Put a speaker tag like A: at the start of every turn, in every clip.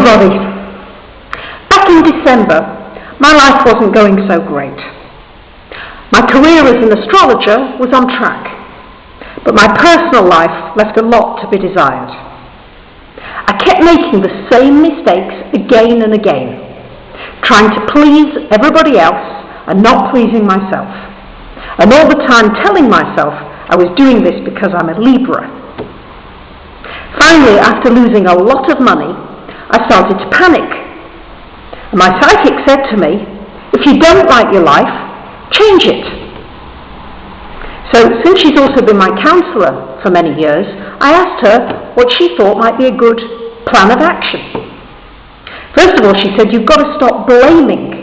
A: everybody. Back in December, my life wasn't going so great. My career as an astrologer was on track, but my personal life left a lot to be desired. I kept making the same mistakes again and again, trying to please everybody else and not pleasing myself, and all the time telling myself I was doing this because I'm a Libra. Finally, after losing a lot of money, I started to panic. And my psychic said to me, if you don't like your life, change it. So, since she's also been my counsellor for many years, I asked her what she thought might be a good plan of action. First of all, she said, you've got to stop blaming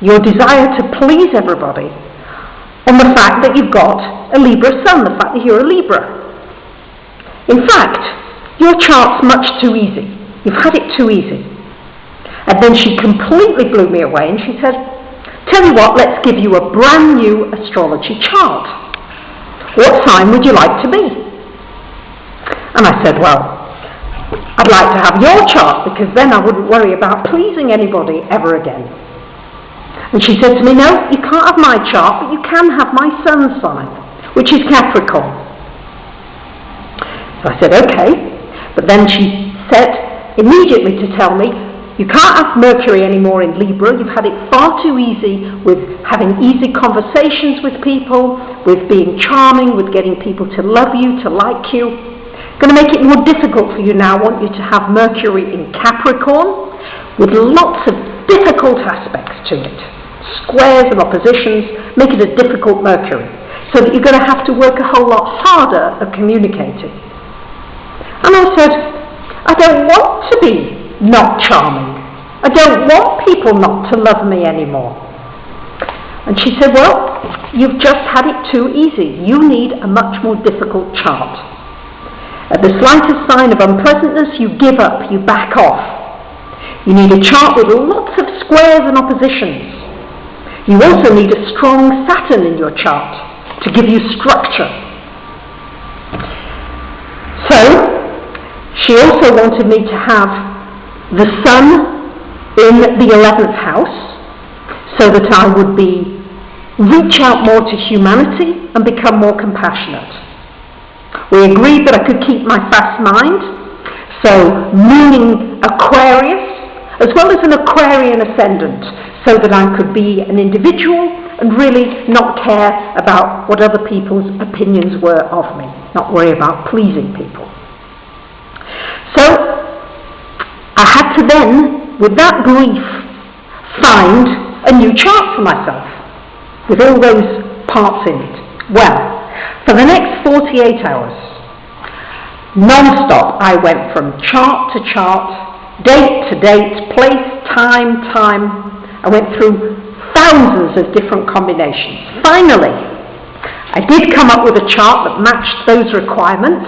A: your desire to please everybody on the fact that you've got a Libra sun, the fact that you're a Libra. In fact, your chart's much too easy. You've had it too easy. And then she completely blew me away and she said, tell you what, let's give you a brand new astrology chart. What sign would you like to be? And I said, well, I'd like to have your chart because then I wouldn't worry about pleasing anybody ever again. And she said to me, no, you can't have my chart, but you can have my sun sign, which is Capricorn. So I said, okay. But then she said immediately to tell me, you can't have Mercury anymore in Libra. You've had it far too easy with having easy conversations with people, with being charming, with getting people to love you, to like you. Going to make it more difficult for you now. I want you to have Mercury in Capricorn with lots of difficult aspects to it. Squares and oppositions, make it a difficult Mercury. So that you're going to have to work a whole lot harder at communicating. And I said, I don't want to be not charming. I don't want people not to love me anymore. And she said, well, you've just had it too easy. You need a much more difficult chart. At the slightest sign of unpleasantness, you give up, you back off. You need a chart with lots of squares and oppositions. You also need a strong Saturn in your chart to give you structure. So, she also wanted me to have the sun in the 11th house so that I would reach out more to humanity and become more compassionate. We agreed that I could keep my fast mind, so mooning Aquarius as well as an Aquarian ascendant, so that I could be an individual and really not care about what other people's opinions were of me, not worry about pleasing people. So, I had to then, with that brief, find a new chart for myself, with all those parts in it. Well, for the next 48 hours, non-stop, I went from chart to chart, date to date, place, time. I went through thousands of different combinations. Finally, I did come up with a chart that matched those requirements,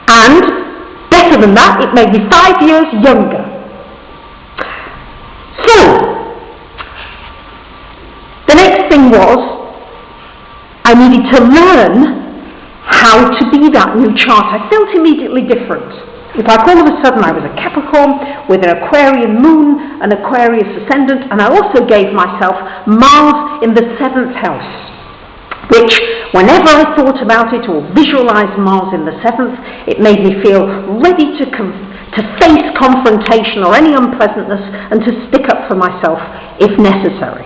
A: and better than that, it made me 5 years younger. So, the next thing was, I needed to learn how to be that new chart. I felt immediately different. If like all of a sudden I was a Capricorn with an Aquarian moon, an Aquarius ascendant, and I also gave myself Mars in the 7th house, which, whenever I thought about it or visualised Mars in the 7th, it made me feel ready to face confrontation or any unpleasantness and to stick up for myself if necessary.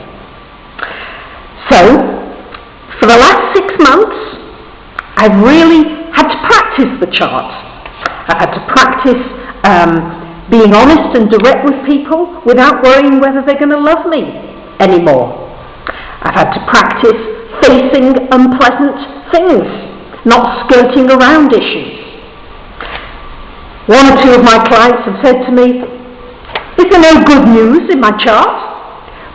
A: So, for the last 6 months, I've really had to practice the chart. I've had to practice being honest and direct with people without worrying whether they're going to love me anymore. I've had to practice facing unpleasant things, not skirting around issues. 1 or 2 of my clients have said to me, is there no good news in my chart?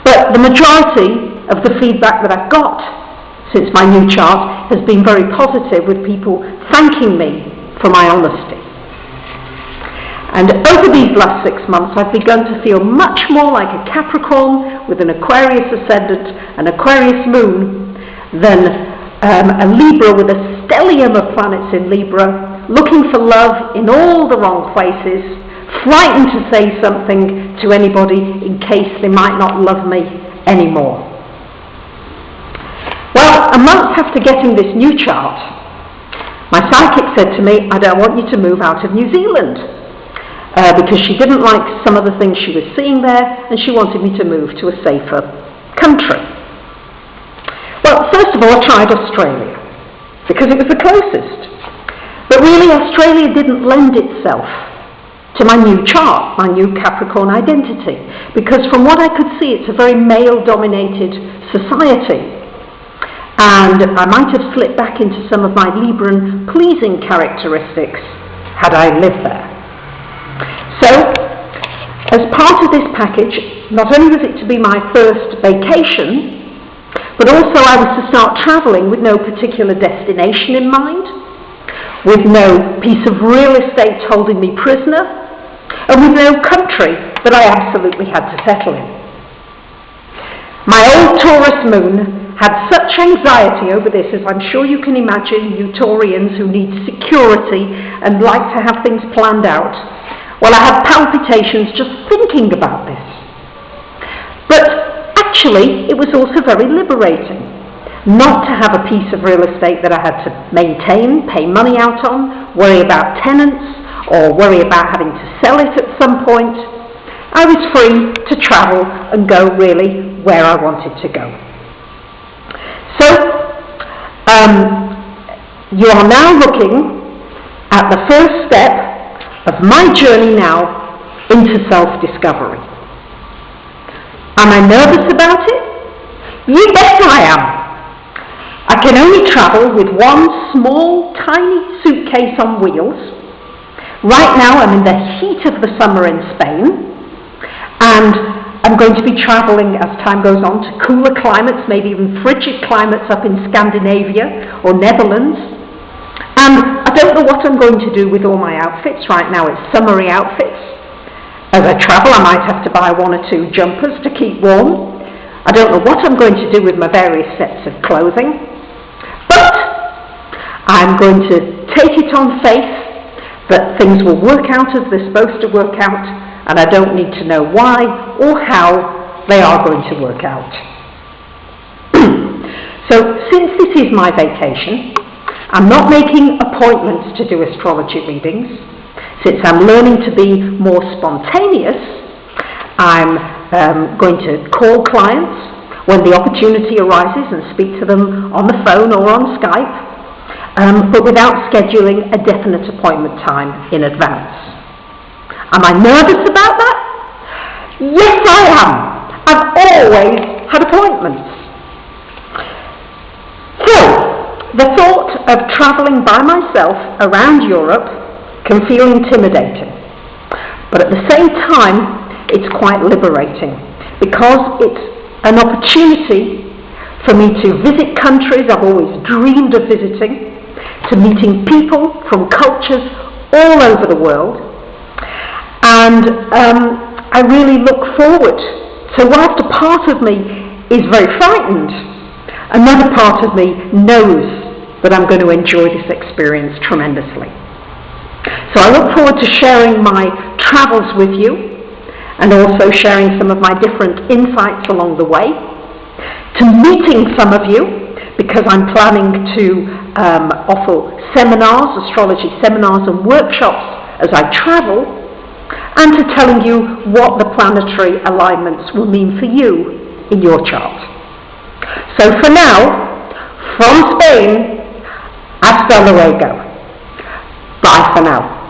A: But the majority of the feedback that I've got since my new chart has been very positive, with people thanking me for my honesty. And over these last 6 months, I've begun to feel much more like a Capricorn with an Aquarius ascendant, an Aquarius moon, than a Libra with a stellium of planets in Libra, looking for love in all the wrong places, frightened to say something to anybody in case they might not love me anymore. Well, a month after getting this new chart, my psychic said to me, I don't want you to move out of New Zealand, because she didn't like some of the things she was seeing there, and she wanted me to move to a safer country. Well, first of all, I tried Australia, because it was the closest. But really, Australia didn't lend itself to my new chart, my new Capricorn identity, because from what I could see, it's a very male-dominated society. And I might have slipped back into some of my Libran pleasing characteristics had I lived there. So, as part of this package, not only was it to be my first vacation, but also I was to start travelling with no particular destination in mind, with no piece of real estate holding me prisoner, and with no country that I absolutely had to settle in. My old Taurus moon had such anxiety over this, as I'm sure you can imagine, you Taurians who need security and like to have things planned out. Well, I had palpitations just thinking about this. But actually, it was also very liberating not to have a piece of real estate that I had to maintain, pay money out on, worry about tenants, or worry about having to sell it at some point. I was free to travel and go really where I wanted to go. So, you are now looking at the first step of my journey now into self-discovery. Am I nervous about it? You bet I am. I can only travel with one small, tiny suitcase on wheels. Right now I'm in the heat of the summer in Spain, and I'm going to be travelling as time goes on to cooler climates, maybe even frigid climates up in Scandinavia or Netherlands. And I don't know what I'm going to do with all my outfits. Right now it's summery outfits. As I travel, I might have to buy 1 or 2 jumpers to keep warm. I don't know what I'm going to do with my various sets of clothing. But I'm going to take it on faith that things will work out as they're supposed to work out, and I don't need to know why or how they are going to work out. So, since this is my vacation, I'm not making appointments to do astrology readings. Since I'm learning to be more spontaneous, I'm going to call clients when the opportunity arises and speak to them on the phone or on Skype, but without scheduling a definite appointment time in advance. Am I nervous about that? Yes, I am. I've always had appointments. So, the thought of travelling by myself around Europe can feel intimidating. But at the same time, it's quite liberating, because it's an opportunity for me to visit countries I've always dreamed of visiting, to meeting people from cultures all over the world. And I really look forward. So whilst a part of me is very frightened, another part of me knows that I'm going to enjoy this experience tremendously. So I look forward to sharing my travels with you, and also sharing some of my different insights along the way, to meeting some of you, because I'm planning to offer seminars, astrology seminars and workshops as I travel, and to telling you what the planetary alignments will mean for you in your chart. So for now, from Spain, hasta luego. Bye for now.